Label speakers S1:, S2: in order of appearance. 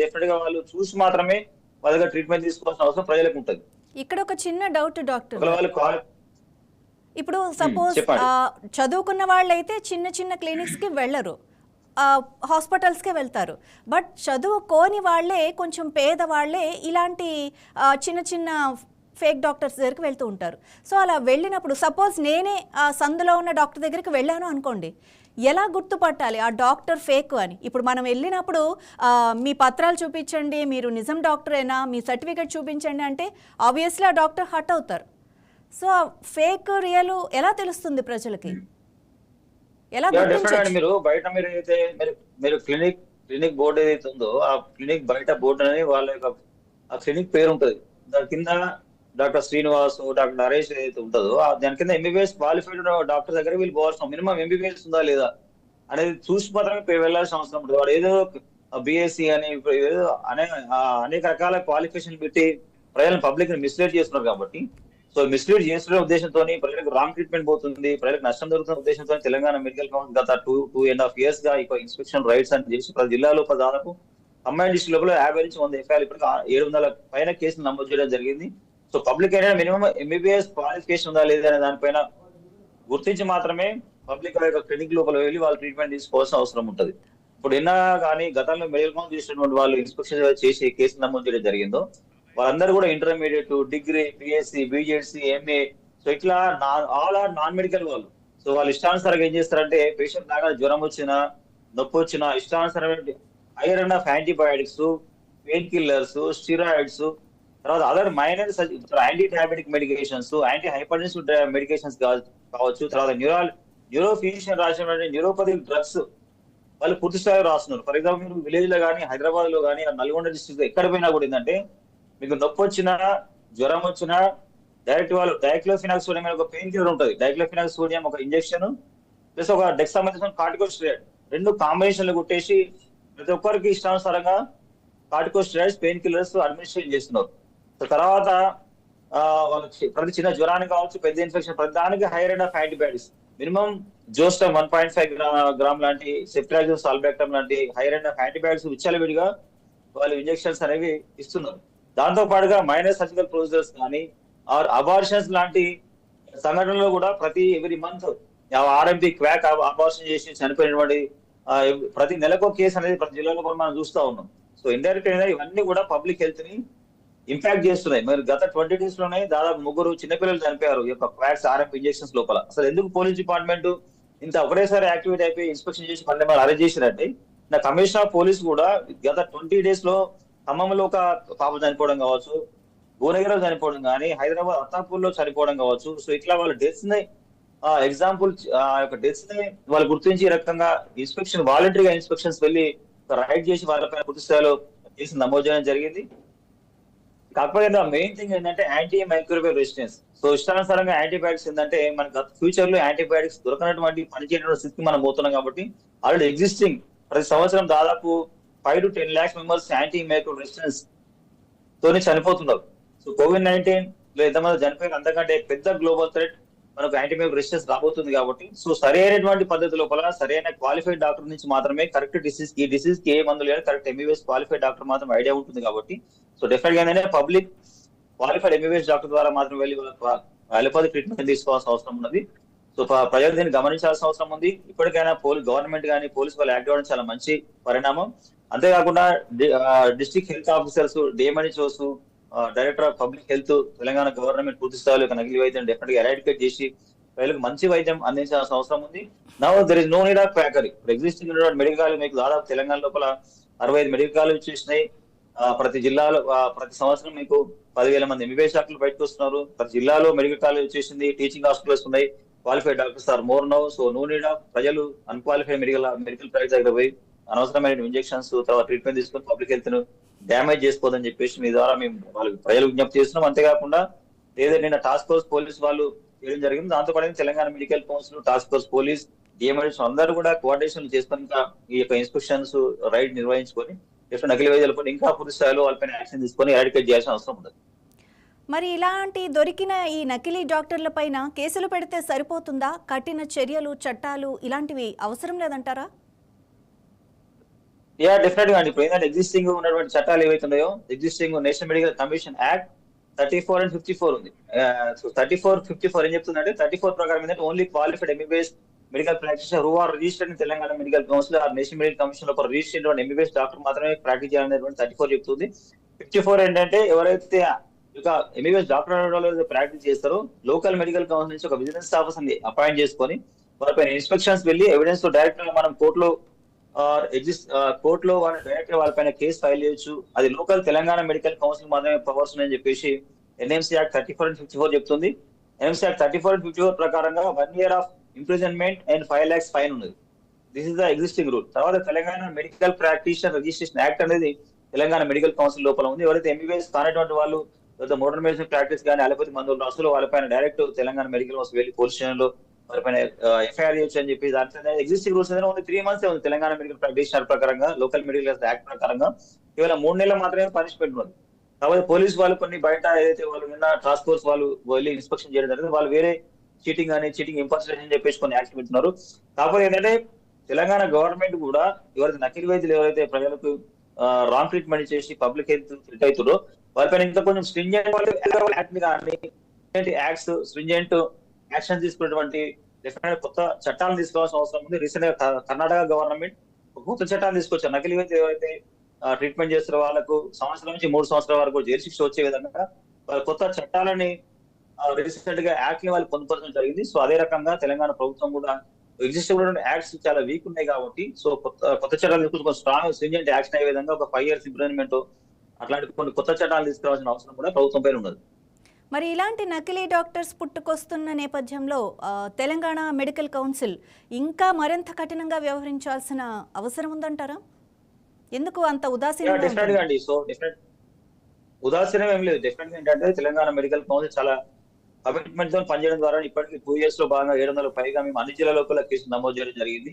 S1: Definite గా వాళ్ళు చూసి మాత్రమే వాళ్ళ దగ్గర ట్రీట్మెంట్ తీసుకోవాల్సిన అవసరం ప్రజలకు ఉంటుంది.
S2: ఇక్కడ ఒక చిన్న డౌట్ డాక్టర్
S1: ఒకవేళ
S2: గారు.
S1: వాళ్ళు
S2: ఇప్పుడు సపోజ్
S1: చెప్పండి.
S2: చదువుకున్న వాళ్ళైతే చిన్న చిన్న క్లినిక్స్కి వెళ్ళరు, హాస్పిటల్స్కే వెళ్తారు. బట్ చదువుకోని వాళ్ళే, కొంచెం పేదవాళ్లే ఇలాంటి చిన్న చిన్న ఫేక్ డాక్టర్స్ దగ్గరికి వెళ్తూ ఉంటారు. సో అలా వెళ్ళినప్పుడు సపోజ్ నేనే సందులో ఉన్న డాక్టర్ దగ్గరికి వెళ్ళాను అనుకోండి, ఎలా గుర్తుపట్టాలి ఆ డాక్టర్ ఫేక్ అని? ఇప్పుడు మనం వెళ్ళినప్పుడు మీ పత్రాలు చూపించండి, మీరు నిజం డాక్టరేనా, మీ సర్టిఫికేట్ చూపించండి అంటే ఆబ్వియస్లీ ఆ డాక్టర్ హర్ట్ అవుతారు. సో ఫేక్ రియల్ ఎలా తెలుస్తుంది ప్రజలకి? ఎలా గుర్తించొచ్చు?
S1: మీరు బయట మీరు ఏదైతే మీరు క్లినిక్ బోర్డు ఏదైతే ఉందో ఆ క్లినిక్ బయట బోర్డు అనేది వాళ్ళ యొక్క ఆ క్లినిక్ పేరు ఉంటుంది. దాని కింద డాక్టర్ శ్రీనివాస్, డాక్టర్ నరేష్ ఏదైతే ఉంటుందో దాని కింద ఎంబీబీఎస్ క్వాలిఫైడ్ డాక్టర్ దగ్గర వీళ్ళు పోవాల్సిన మినిమం ఎంబీబీఎస్ ఉందా లేదా అనేది చూసి మాత్రమే వెళ్ళాల్సిన అవసరం ఉంటుంది. వాడు ఏదో బిఎస్సి అని ఏదో అనేక రకాల క్వాలిఫికేషన్ పెట్టి ప్రజలను పబ్లిక్ ని మిస్లీడ్ చేస్తున్నారు. కాబట్టి సో మిస్లీడ్ చేస్తున్న ఉద్దేశంతో ప్రజలకు రాంగ్ ట్రీట్మెంట్ పోతుంది, ప్రజలకు నష్టం జరుగుతున్న ఉద్దేశంతో తెలంగాణ మెడికల్ కౌన్సిల్ గత 2.5 years గా ఇన్స్పెక్షన్ రైట్స్ అని చేసి ప్రతి జిల్లాలో దాదాపు కంబైన్ డిస్ట్రిక్ట్ లోపల 50 నుంచి 100 ఎఫ్ఐఆర్ ఇప్పటికి 700 పైన కేసులు నమోదు చేయడం జరిగింది. సో పబ్లిక్ అయినా మినిమం ఎంబీబీఎస్ క్వాలిఫికేషన్ ఉందా లేదా అనే దానిపైన గుర్తించి మాత్రమే పబ్లిక్ యొక్క క్లినిక్ లోపల వెళ్ళి వాళ్ళు ట్రీట్మెంట్ తీసుకోవాల్సిన అవసరం ఉంటుంది. ఇప్పుడు నిన్న కానీ గతంలో మెడికల్ కౌన్సిల్ చేసినటువంటి వాళ్ళు ఇన్స్పెక్షన్ చేసి కేసులు నమోదు చేయడం జరిగిందో వాళ్ళందరూ కూడా intermediate, degree, BSc, BZC, MA, so ఇట్లా ఆల్ ఆర్ నాన్ మెడికల్ వాళ్ళు. సో వాళ్ళు ఇష్టానుసారంగా ఏం చేస్తారంటే పేషెంట్ లాగా జ్వరం వచ్చినా, నొప్పి వచ్చినా ఇష్టానుసారమైన ఐరన్ of antibiotics, pain killers, steroids, తర్వాత other minor anti diabetic medications, anti hypertensive medications కావచ్చు, తర్వాత న్యూరో ఫిజిషియన్ రాసినటువంటి న్యూరోపతిక్ డ్రగ్స్ వాళ్ళు పూర్తి స్థాయిలో రాస్తున్నారు. ఫర్ ఎగ్జాంపుల్ మీరు విలేజ్ లో కానీ, హైదరాబాద్ లో కానీ, నల్గొండ డిస్ట్రిక్ట్ లో ఎక్కడ పోయినా కూడా ఏంటంటే మీకు నొప్పి వచ్చినా, జ్వరం వచ్చినా డైరెక్ట్ వాళ్ళు డైక్లోఫినాక్ సోడియం ఒక పెయిన్ కిల్లర్ ఉంటుంది. డైక్లోఫినాక్ సోడియం ఒక ఇంజెక్షన్ ప్లస్ ఒక డెక్సామెథాసోన్ కార్టికోస్టెరాయిడ్ రెండు కాంబినేషన్ లో కొట్టేసి ప్రతి ఒక్కరికి ఇష్టానుసారంగా కార్టికోస్టెరాయిడ్స్, పెయిన్ కిల్లర్స్ అడ్మినిస్ట్రేట్ చేస్తున్నారు. తర్వాత వాళ్ళకి ప్రతి చిన్న జ్వరానికి కావచ్చు, పెద్ద ఇన్ఫెక్షన్ ప్రతి దానికి high rate of antibiotics minimum జోస్టమ్ 1.5 గ్రామ్ లాంటి, సెఫ్ట్రాక్సోన్, సాల్బెక్టమ్ లాంటి హై రేట్ ఆఫ్ యాంటీబయాటిక్స్ విచ్చలవిడిగా వాళ్ళు ఇంజెక్షన్స్ అనేవి ఇస్తున్నారు. దాంతో పాటుగా మైనర్ సర్జికల్ ప్రొసీజర్స్ కానీ ఆర్ అబార్షన్స్ లాంటి సంఘటనలో కూడా every month RMP quack abortion చేసి చనిపోయినటువంటి ప్రతి నెలకు కేసు అనేది ప్రతి జిల్లాలో కూడా మనం చూస్తూ ఉన్నాం. సో ఇండైరెక్ట్ గా ఇవన్నీ కూడా పబ్లిక్ హెల్త్ ని ఇంపాక్ట్ చేస్తున్నాయి. మరి గత 20 days లోనే దాదాపు 3 చిన్నపిల్లలు చనిపోయారు ఈ యొక్క క్వాక్స్ ఆర్ఎంపీ ఇంజెక్షన్స్ లోపల. అసలు ఎందుకు పోలీస్ డిపార్ట్మెంట్ ఇంత ఒకటేసారి యాక్టివేట్ అయిపోయి ఇన్స్పెక్షన్ చేసి మళ్ళీ అరెస్ట్ చేసినట్టే నా కమిషనర్ ఆఫ్ పోలీస్ కూడా గత 20 days లో ఖమ్మంలో ఒక పాప చనిపోవడం కావచ్చు, భువనగిరిలో చనిపోవడం కానీ, హైదరాబాద్ అత్తాపూర్ లో చనిపోవడం కావచ్చు. సో ఇట్లా వాళ్ళ డెత్స్ ని ఎగ్జాంపుల్ డెత్స్ ని వాళ్ళు గుర్తించి ఈ రకంగా ఇన్స్పెక్షన్ వాలంటరీగా ఇన్స్పెక్షన్స్ వెళ్ళి రైడ్ చేసి వాళ్ళపైన పూర్తి స్థాయిలో కేసు నమోదు చేయడం జరిగింది. కాకపోతే మెయిన్ థింగ్ ఏంటంటే యాంటీ మైక్రోబియల్ రెసిస్టెన్స్. సో ఇష్టానుసారంగా యాంటీబయాటిక్స్ ఏంటంటే మనకు ఫ్యూచర్ లో యాంటీబయాటిక్స్ దొరకనటువంటి పనిచేయడం స్థితికి మనం పోతున్నాం. కాబట్టి ఆల్రెడీ ఎగ్జిస్టింగ్ ప్రతి సంవత్సరం దాదాపు 5 to 10 lakhs members anti microbial resistance తోనే చనిపోతున్నారు. సో COVID-19 లో ఎంతమంది చనిపోయిన అంతకంటే పెద్ద గ్లోబల్ థ్రెట్ మనకు యాంటీ మైక్రోబియల్ రెసిస్టెన్స్ రాబోతుంది. కాబట్టి సో సరైనటువంటి పద్ధతి లోపల సరైన క్వాలిఫైడ్ డాక్టర్ నుంచి మాత్రమే కరెక్ట్ ఈ డిసీజ్ కి ఏ మందులు కానీ కరెక్ట్ ఎంబీబీఎస్ క్వాలిఫైడ్ డాక్టర్ మాత్రం ఐడియా ఉంటుంది. కాబట్టి సో డెఫినెట్ గా ఏంటంటే పబ్లిక్ క్వాలిఫైడ్ ఎంబీబీఎస్ డాక్టర్ ద్వారా మాత్రం వెళ్ళి అలోపతి ట్రీట్మెంట్ తీసుకోవాల్సిన అవసరం ఉన్నది. సో ప్రజలు దీన్ని గమనించాల్సిన అవసరం ఉంది. ఇప్పటికైనా గవర్నమెంట్ కానీ పోలీసు వాళ్ళు యాక్టివ్ అవ్వడం చాలా మంచి పరిణామం. అంతేకాకుండా district health officers, DMHOs, director of public health Telangana government పూర్తి స్థాయిలో నకిలీ వైద్యం డెఫినెట్ గా ఎరాడికేట్ చేసి ప్రజలకు మంచి వైద్యం అందించాల్సిన అవసరం ఉంది. Now there is no need of quackery. Existing medical college మీకు దాదాపు తెలంగాణ లోపల 65 మెడికల్ కాలేజ్ చేసినాయి. ప్రతి జిల్లాలో ప్రతి సంవత్సరం మీకు 10,000 మంది ఎంబీబీఎస్ డాక్టర్లు బయటకు వస్తున్నారు. ప్రతి జిల్లాలో మెడికల్ కాలేజ్ వచ్చేసింది, టీచింగ్ హాస్పిటల్స్ ఉన్నాయి, qualified doctors are more now. So no need of ప్రజలు అన్క్వాలిఫైడ్ మెడికల్ ప్రైవేట్ దగ్గర పోయి అనవసరమైన ఇంజెక్షన్స్ తర్వాత ట్రీట్మెంట్ తీసుకొని పబ్లిక్ హెల్త్ ను డ్యామేజ్ చేసుకోదని చెప్పేసి మీ ద్వారా మేము వాళ్ళకి ప్రజలు విజ్ఞప్తి చేస్తున్నాం. అంతేకాకుండా ఏదైతే నిన్న టాస్క్ ఫోర్స్ పోలీస్ వాళ్ళు చేయడం జరిగింది, దాంతో పాటు Telangana medical council, task force police, DMH అందరూ కూడా కోఆర్డినేషన్ చేసుకొని ఈ యొక్క ఇన్స్పెక్షన్స్ రైడ్ నిర్వహించుకొని నకిలీ వైద్యాలపై ఇంకా పూర్తి స్థాయిలో వాళ్ళపైన యాక్షన్ తీసుకొని ఎరాడికేట్ చేయాల్సిన అవసరం ఉంది.
S2: మరి ఇలాంటి దొరికిన ఈ నకిలీ డాక్టర్ల పైన కేసులు పెడితే సరిపోతుందా? కఠిన చర్యలు, చట్టాలు ఇలాంటివి అవసరం లేదంటారా?
S1: డెఫినెట్ గా అండి. ఇప్పుడు ఏంటంటే ఎగ్జిస్టింగ్ ఉన్నటువంటి చట్టాలు ఏవైతే ఉన్నాయో, existing national medical commission act 34 and 54 ఉంది. సో 34, 54 ఏం చెప్తుందంటే 34 ప్రకారం ఏంటంటే only qualified MBBS medical practitioner who are registered in Telangana medical council or national medical commission లో రిజిస్టర్ ఎంబీబీఎస్ డాక్టర్ మాత్రమే ప్రాక్టీస్ చేయాలనేటువంటి 34 చెప్తుంది. 54 ఏంటంటే ఎవరైతే ఇక ఎంబీబీఎస్ డాక్టర్ ప్రాక్టీస్ చేస్తారో లోకల్ మెడికల్ కౌన్సిల్ నుంచి ఒక విజిలెన్స్ ఆఫీసర్ ని అపాయింట్ చేసుకొని వారిపైన ఇన్స్పెక్షన్స్ వెళ్ళి ఎవిడెన్స్ తో డైరెక్ట్ గా మనం కోర్టులో కోర్టులో వాళ్ళ డైరెక్ట్ వాళ్ళపైన కేసు ఫైల్ చేయొచ్చు. అది లోకల్ తెలంగాణ మెడికల్ కౌన్సిల్ మాత్రమే పవర్స్ ఉన్నాయని చెప్పేసి ఎన్ఎంసీ యాక్ట్ 34 అండ్ 54 చెప్తుంది. ఎన్ఎంసీ యాక్ట్ 34 అండ్ 54 ప్రకారంగా 1 year of imprisonment and 5 lakhs fine ఉన్నది. This is the existing rule. తర్వాత Telangana Medical Practitioner Registration Act అనేది తెలంగాణ మెడికల్ కౌన్సిల్ లోపల ఉంది. ఎవరైతే ఎంబీబీఎస్ కానటువంటి వాళ్ళు లేదా మోడర్న్ మెడిసిన్ ప్రాక్టీస్ కానీ అలోపతి మందులు రాసులు వాళ్ళపైన డైరెక్ట్ తెలంగాణ మెడికల్ కౌన్సిల్ వెళ్ళి పోలీస్ స్టేషన్ లో వారిపైన ఎఫ్ఐఆర్ చేయొచ్చు అని చెప్పి దాంట్లో ఎగ్జిస్టింగ్ రూల్స్ ఓన్లీ 3 months ఉంది తెలంగాణ మెడికల్ ప్రాక్టీషనర్ ప్రకారంగా, లోకల్ మెడికల్ యాక్ట్ ప్రకారంగా కేవలం 3 నెలలు మాత్రమే పనిష్మెంట్ ఉంది. కాబట్టి పోలీసు వాళ్ళు కొన్ని బయట ఏదైతే వాళ్ళు నిన్న టాస్క్ ఫోర్స్ వాళ్ళు వెళ్ళి ఇన్స్పెక్షన్ చేయడం జరిగింది, వాళ్ళు వేరే చీటింగ్ ఇంపర్సనేషన్ అని చెప్పేసి కొన్ని యాక్షన్ పెడుతున్నారు. కాకపోతే ఏంటంటే తెలంగాణ గవర్నమెంట్ కూడా ఎవరైతే నకిలీ వైద్యులు ఎవరైతే ప్రజలకు రాంగ్ ట్రీట్మెంట్ చేసి పబ్లిక్ హెల్త్ థ్రెట్ అవుతారో వాళ్ళపైన ఇంకా కొంచెం స్ట్రింజెంట్ యాక్ట్ కానీ యాక్ట్స్ స్ట్రింజెంట్ యాక్షన్ తీసుకున్నటువంటి డెఫినెట్ కొత్త చట్టాలను తీసుకోవాల్సిన అవసరం ఉంది. రీసెంట్ గా కర్ణాటక గవర్నమెంట్ కొత్త చట్టాలు తీసుకొచ్చారు. నకిలీ వైద్యులు ఎవరైతే ట్రీట్మెంట్ చేస్తున్న వాళ్ళకు సంవత్సరం నుంచి 3 సంవత్సరాల వరకు జైలు శిక్ష వచ్చే విధంగా కొత్త చట్టాలని రీసెంట్ గా యాక్ట్ ని వాళ్ళు పొందుపరచడం జరిగింది. సో అదే రకంగా తెలంగాణ ప్రభుత్వం కూడా ఎగ్జిస్టింగ్ యాక్ట్స్ చాలా వీక్ ఉన్నాయి కాబట్టి సో కొత్త చట్టాలు తీసుకుని స్ట్రాంగ్ స్ట్రింజెంట్ యాక్షన్ అయ్యే విధంగా ఒక 5 years ఇంప్రిజన్మెంట్ అట్లాంటి కొన్ని కొత్త చట్టాలు తీసుకురావాల్సిన అవసరం కూడా ప్రభుత్వం పైన ఉన్నది.
S2: మరి ఇలాంటి నకిలీ డాక్టర్స్ పుట్టుకొస్తున్న నేపథ్యంలో తెలంగాణ మెడికల్ కౌన్సిల్ ఇంకా మరింత కఠినంగా వ్యవహరించాల్సిన అవసరం ఉందంటారా? ఎందుకు అంత ఉదాసీనంగా?
S1: డెఫినెట్ గా అండి. సో డెఫినెట్ ఉదాసీనం ఏం లేదు. డెఫినెట్ గా ఏంటంటే తెలంగాణ మెడికల్ కౌన్సిల్ చాలా కమిట్మెంట్ తో పనిచేయడం ద్వారా ఇప్పటికీ 2 years లో భాగంగా 700 పైగా మేము అన్ని జిల్లాలో కేసులు నమోదు చేయడం జరిగింది.